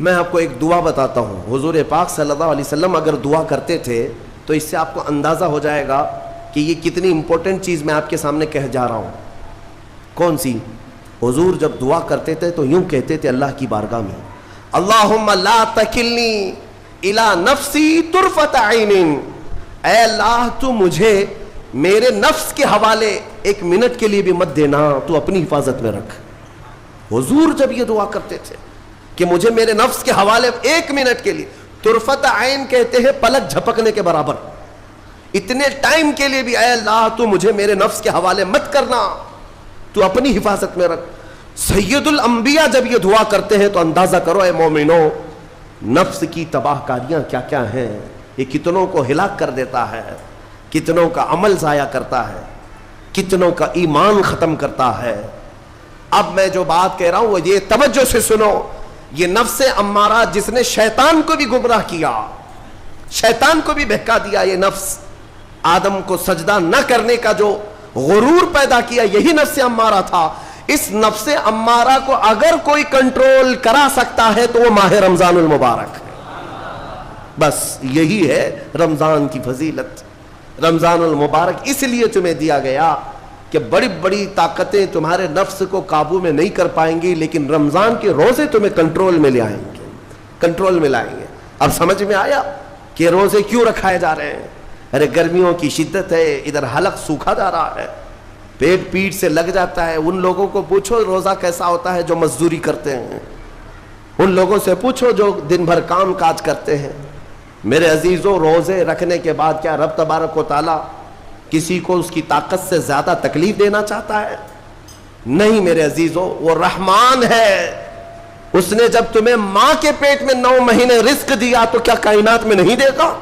میں آپ کو ایک دعا بتاتا ہوں. حضور پاک صلی اللہ علیہ وسلم اگر دعا کرتے تھے تو اس سے آپ کو اندازہ ہو جائے گا کہ یہ کتنی امپورٹنٹ چیز میں آپ کے سامنے کہہ جا رہا ہوں. کون سی؟ حضور جب دعا کرتے تھے تو یوں کہتے تھے اللہ کی بارگاہ میں, اللہم لا تکلنی الی نفسی طرفۃ عین, اے اللہ تو مجھے میرے نفس کے حوالے ایک منٹ کے لیے بھی مت دینا, تو اپنی حفاظت میں رکھ. حضور جب یہ دعا کرتے تھے کہ مجھے میرے نفس کے حوالے ایک منٹ کے لیے, طرفۃ عین کہتے ہیں پلک جھپکنے کے برابر, اتنے ٹائم کے لیے بھی اے اللہ تو مجھے میرے نفس کے حوالے مت کرنا, تو اپنی حفاظت میں رکھ. سید الانبیاء جب یہ دعا کرتے ہیں تو اندازہ کرو اے مومنو, نفس کی تباہ کاریاں کیا کیا ہیں. یہ کتنوں کو ہلاک کر دیتا ہے, کتنوں کا عمل ضائع کرتا ہے, کتنوں کا ایمان ختم کرتا ہے. اب میں جو بات کہہ رہا ہوں وہ یہ توجہ سے سنو, یہ نفس امارہ جس نے شیطان کو بھی گمراہ کیا, شیطان کو بھی بہکا دیا, یہ نفس آدم کو سجدہ نہ کرنے کا جو غرور پیدا کیا, یہی نفس امارہ تھا. اس نفس امارہ کو اگر کوئی کنٹرول کرا سکتا ہے تو وہ ماہ رمضان المبارک ہے. بس یہی ہے رمضان کی فضیلت. رمضان المبارک اس لیے تمہیں دیا گیا کہ بڑی بڑی طاقتیں تمہارے نفس کو قابو میں نہیں کر پائیں گی, لیکن رمضان کے روزے تمہیں کنٹرول میں لے آئیں گے, کنٹرول میں لائیں گے. اب سمجھ میں آیا کہ روزے کیوں رکھائے جا رہے ہیں؟ ارے گرمیوں کی شدت ہے, ادھر حلق سوکھا جا رہا ہے, پیٹ پیٹ سے لگ جاتا ہے. ان لوگوں کو پوچھو روزہ کیسا ہوتا ہے جو مزدوری کرتے ہیں, ان لوگوں سے پوچھو جو دن بھر کام کاج کرتے ہیں. میرے عزیزوں, روزے رکھنے کے بعد کیا رب تبارک و تعالیٰ کسی کو اس کی طاقت سے زیادہ تکلیف دینا چاہتا ہے؟ نہیں میرے عزیزوں, وہ رحمان ہے. اس نے جب تمہیں ماں کے پیٹ میں 9 مہینے رزق دیا تو کیا کائنات میں نہیں دے گا؟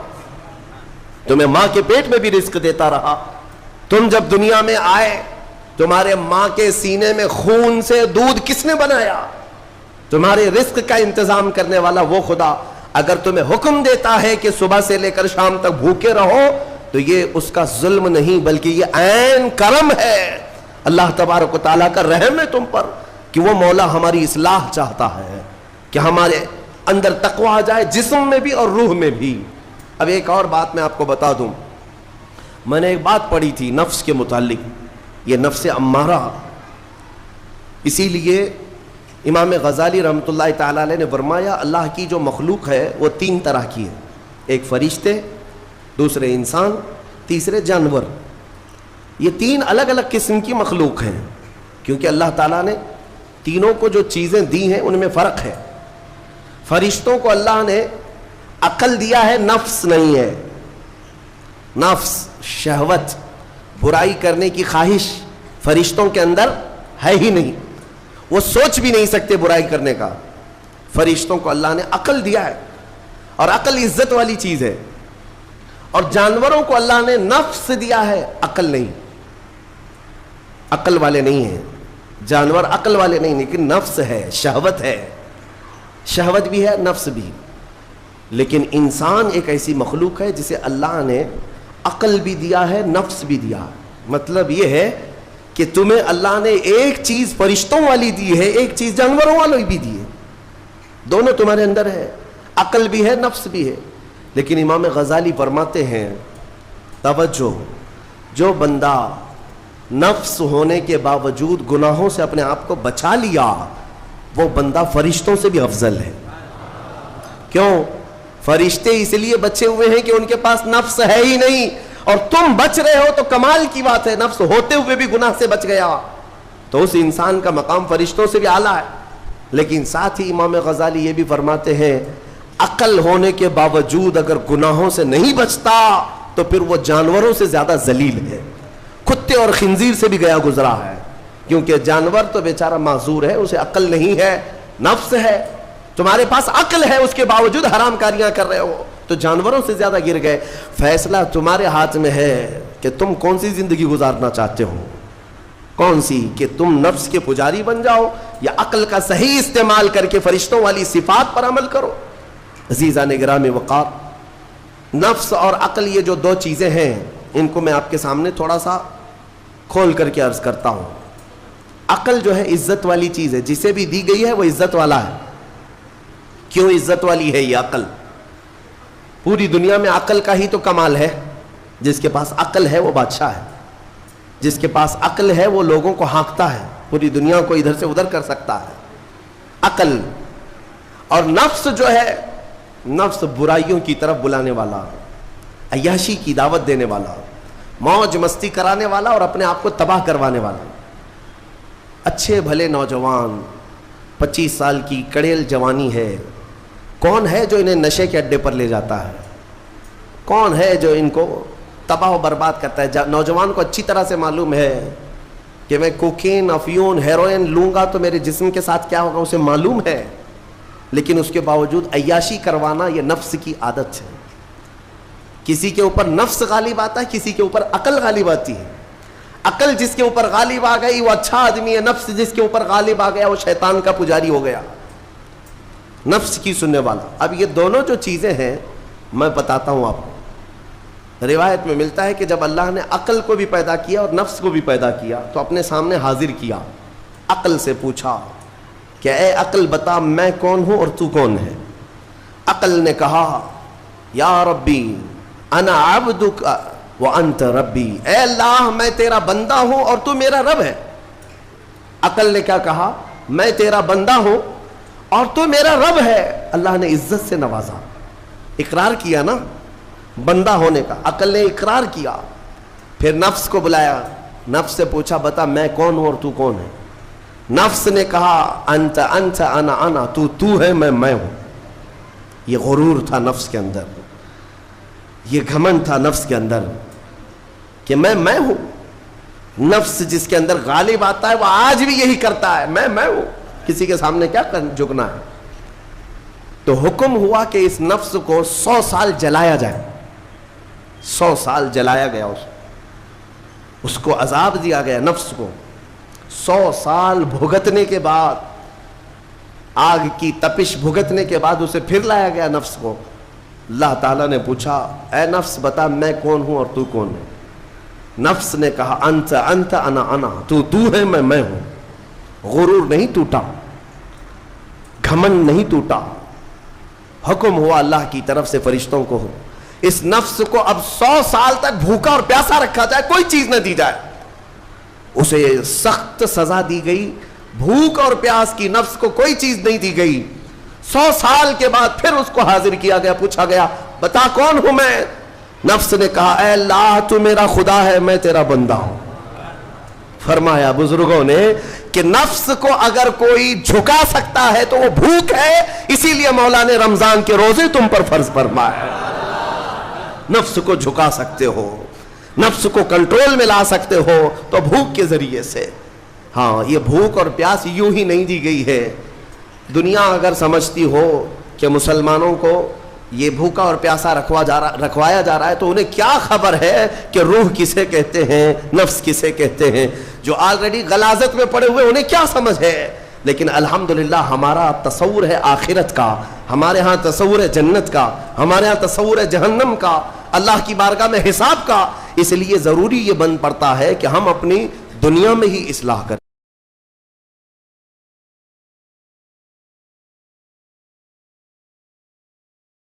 تمہیں ماں کے پیٹ میں بھی رزق دیتا رہا. تم جب دنیا میں آئے, تمہارے ماں کے سینے میں خون سے دودھ کس نے بنایا؟ تمہارے رزق کا انتظام کرنے والا وہ خدا. اگر تمہیں حکم دیتا ہے کہ صبح سے لے کر شام تک بھوکے رہو تو یہ اس کا ظلم نہیں بلکہ یہ عین کرم ہے. اللہ تبارک و تعالیٰ کا رحم ہے تم پر کہ وہ مولا ہماری اصلاح چاہتا ہے کہ ہمارے اندر تقوی آ جائے, جسم میں بھی اور روح میں بھی. اب ایک اور بات میں آپ کو بتا دوں, میں نے ایک بات پڑھی تھی نفس کے متعلق, یہ نفس امارہ. اسی لیے امام غزالی رحمۃ اللہ تعالیٰ علیہ نے فرمایا اللہ کی جو مخلوق ہے وہ 3 طرح کی ہے, ایک فرشتے, دوسرے انسان, تیسرے جانور. یہ 3 الگ الگ قسم کی مخلوق ہیں, کیونکہ اللہ تعالیٰ نے تینوں کو جو چیزیں دی ہیں ان میں فرق ہے. فرشتوں کو اللہ نے عقل دیا ہے, نفس نہیں ہے. نفس, شہوت, برائی کرنے کی خواہش فرشتوں کے اندر ہے ہی نہیں, وہ سوچ بھی نہیں سکتے برائی کرنے کا. فرشتوں کو اللہ نے عقل دیا ہے, اور عقل عزت والی چیز ہے. اور جانوروں کو اللہ نے نفس دیا ہے, عقل نہیں. عقل والے نہیں ہیں جانور, عقل والے نہیں, لیکن نفس ہے, شہوت ہے. شہوت بھی ہے, نفس بھی. لیکن انسان ایک ایسی مخلوق ہے جسے اللہ نے عقل بھی دیا ہے, نفس بھی دیا. مطلب یہ ہے کہ تمہیں اللہ نے ایک چیز فرشتوں والی دی ہے, ایک چیز جانوروں والی بھی دی ہے. دونوں تمہارے اندر ہے, عقل بھی ہے, نفس بھی ہے. لیکن امام غزالی فرماتے ہیں توجہ, جو بندہ نفس ہونے کے باوجود گناہوں سے اپنے آپ کو بچا لیا وہ بندہ فرشتوں سے بھی افضل ہے. کیوں؟ فرشتے اس لیے بچے ہوئے ہیں کہ ان کے پاس نفس ہے ہی نہیں, اور تم بچ رہے ہو تو کمال کی بات ہے. نفس ہوتے ہوئے بھی گناہ سے بچ گیا تو اس انسان کا مقام فرشتوں سے بھی اعلیٰ ہے. لیکن ساتھ ہی امام غزالی یہ بھی فرماتے ہیں عقل ہونے کے باوجود اگر گناہوں سے نہیں بچتا تو پھر وہ جانوروں سے زیادہ ذلیل ہے, کتے اور خنزیر سے بھی گیا گزرا ہے. کیونکہ جانور تو بیچارہ معذور ہے, اسے عقل نہیں ہے, نفس ہے. تمہارے پاس عقل ہے, اس کے باوجود حرام کاریاں کر رہے ہو تو جانوروں سے زیادہ گر گئے. فیصلہ تمہارے ہاتھ میں ہے کہ تم کون سی زندگی گزارنا چاہتے ہو, کون سی, کہ تم نفس کے پجاری بن جاؤ یا عقل کا صحیح استعمال کر کے فرشتوں والی صفات پر عمل کرو. عزیزان گرامی وقار, نفس اور عقل یہ جو 2 چیزیں ہیں ان کو میں آپ کے سامنے تھوڑا سا کھول کر کے عرض کرتا ہوں. عقل جو ہے عزت والی چیز ہے, جسے بھی دی گئی ہے وہ عزت والا ہے. کیوں عزت والی ہے یہ عقل؟ پوری دنیا میں عقل کا ہی تو کمال ہے. جس کے پاس عقل ہے وہ بادشاہ ہے. جس کے پاس عقل ہے وہ لوگوں کو ہانکتا ہے, پوری دنیا کو ادھر سے ادھر کر سکتا ہے. عقل. اور نفس جو ہے, نفس برائیوں کی طرف بلانے والا, عیاشی کی دعوت دینے والا, موج مستی کرانے والا اور اپنے آپ کو تباہ کروانے والا. اچھے بھلے نوجوان, 25 سال کی کڑیل جوانی ہے, کون ہے جو انہیں نشے کے اڈے پر لے جاتا ہے؟ کون ہے جو ان کو تباہ و برباد کرتا ہے؟ نوجوان کو اچھی طرح سے معلوم ہے کہ میں کوکین, افیون, ہیروئن لوں گا تو میرے جسم کے ساتھ کیا ہوگا, اسے معلوم ہے. لیکن اس کے باوجود عیاشی کروانا یہ نفس کی عادت ہے. کسی کے اوپر نفس غالب آتا ہے, کسی کے اوپر عقل غالب آتی ہے. عقل جس کے اوپر غالب آ گئی وہ اچھا آدمی ہے, نفس جس کے اوپر غالب آ گیا وہ شیطان کا پجاری ہو گیا, نفس کی سننے والا. اب یہ دونوں جو چیزیں ہیں میں بتاتا ہوں آپ کو. روایت میں ملتا ہے کہ جب اللہ نے عقل کو بھی پیدا کیا اور نفس کو بھی پیدا کیا تو اپنے سامنے حاضر کیا, عقل سے پوچھا کہ اے عقل بتا میں کون ہوں اور تو کون ہے؟ عقل نے کہا یا ربی انا عبدک وانت ربی, اے اللہ میں تیرا بندہ ہوں اور تو میرا رب ہے. عقل نے کیا کہا؟ میں تیرا بندہ ہوں اور تو میرا رب ہے. اللہ نے عزت سے نوازا, اقرار کیا نا بندہ ہونے کا. عقل نے اقرار کیا. پھر نفس کو بلایا, نفس سے پوچھا بتا میں کون ہوں اور تو کون ہے؟ نفس نے کہا انت انت انا انا, تو ہے میں ہوں. یہ غرور تھا نفس کے اندر, یہ گھمنڈ تھا نفس کے اندر کہ میں ہوں. نفس جس کے اندر غالب آتا ہے وہ آج بھی یہی کرتا ہے, میں ہوں. کسی کے سامنے کیا جھکنا ہے؟ تو حکم ہوا کہ اس نفس کو 100 سال جلایا جائے. 100 سال جلایا گیا, اس کو عذاب دیا گیا نفس کو. 100 سال بھگتنے کے بعد, آگ کی تپش بھگتنے کے بعد اسے پھر لایا گیا نفس کو. اللہ تعالیٰ نے پوچھا اے نفس بتا میں کون ہوں اور تو کون ہے؟ نفس نے کہا انت انت انا انا, تو ہے میں ہوں. غرور نہیں ٹوٹا, گھمنڈ نہیں ٹوٹا. حکم ہوا اللہ کی طرف سے فرشتوں کو, اس نفس کو اب 100 سال تک بھوکا اور پیاسا رکھا جائے, کوئی چیز نہ دی جائے. اسے سخت سزا دی گئی. بھوک اور پیاس کی نفس کو کوئی چیز نہیں دی گئی. 100 سال کے بعد پھر اس کو حاضر کیا گیا, پوچھا گیا بتا کون ہوں میں؟ نفس نے کہا اے اللہ تو میرا خدا ہے, میں تیرا بندہ ہوں. فرمایا بزرگوں نے کہ نفس کو اگر کوئی جھکا سکتا ہے تو وہ بھوک ہے, اسی لیے مولا نے رمضان کے روزے تم پر فرض فرمائے. نفس کو جھکا سکتے ہو, نفس کو کنٹرول میں لا سکتے ہو تو بھوک کے ذریعے سے. ہاں یہ بھوک اور پیاس یوں ہی نہیں دی گئی ہے. دنیا اگر سمجھتی ہو کہ مسلمانوں کو یہ بھوکا اور پیاسا رکھوایا جا رہا ہے تو انہیں کیا خبر ہے کہ روح کسے کہتے ہیں, نفس کسے کہتے ہیں. جو آلریڈی غلاظت میں پڑے ہوئے انہیں کیا سمجھ ہے. لیکن الحمدللہ ہمارا تصور ہے آخرت کا, ہمارے ہاں تصور ہے جنت کا, ہمارے ہاں تصور ہے جہنم کا, اللہ کی بارگاہ میں حساب کا. اس لیے ضروری یہ بن پڑتا ہے کہ ہم اپنی دنیا میں ہی اصلاح کریں.